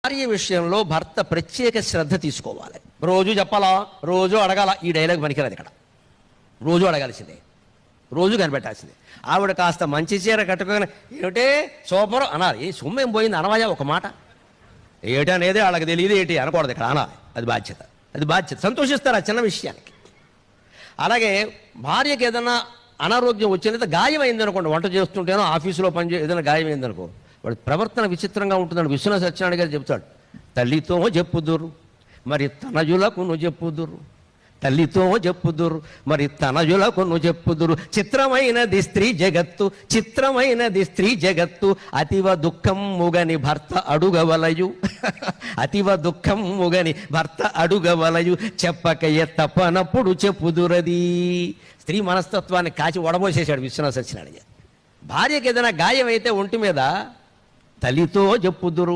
భార్య విషయంలో భర్త ప్రత్యేక శ్రద్ధ తీసుకోవాలి. రోజు చెప్పాలా, రోజు అడగాల. ఈ డైలాగ్ పనికిరాదు ఇక్కడ. రోజు అడగాల్సిందే, రోజు కనిపెట్టాల్సిందే. ఆవిడ కాస్త మంచి చీర కట్టుకొని ఏమిటే సూపర్ అనాలి. ఏ సొమ్మేం పోయింది అనవాయా ఒక మాట. ఏమిటి అనేది వాళ్ళకి తెలియదు, ఏంటి అనకూడదు ఇక్కడ, అనాలి. అది బాధ్యత, అది బాధ్యత. సంతోషిస్తారు ఆ చిన్న విషయానికి. అలాగే భార్యకి ఏదైనా అనారోగ్యం వచ్చిన గాయం అయిందనుకోండి, వంట చేస్తుంటేనో ఆఫీసులో ఏదైనా గాయం అయిందనుకో, వాడి ప్రవర్తన విచిత్రంగా ఉంటుందని విశ్వనాథ సత్యనారాయణ గారు చెప్తాడు. తల్లితో చెప్పుదురు మరి తనయులకు నువ్వు చెప్పుదురు, తల్లితో చెప్పుదురు మరి తనయులకు నువ్వు చెప్పుదురు. చిత్రమైనది స్త్రీ జగత్తు, చిత్రమైనది స్త్రీ జగత్తు. అతివ దుఃఖం ముగని భర్త అడుగవలయు, అతివ దుఃఖం ముగని భర్త అడుగవలయు. చెప్పకయ్య తప్పనప్పుడు చెప్పుదురది. స్త్రీ మనస్తత్వాన్ని కాచి వడబోసేశాడు విశ్వనాథ సత్యనారాయణ గారు. భార్యకి ఏదైనా గాయం అయితే ఒంటి మీద తల్లితో చెప్పుదురు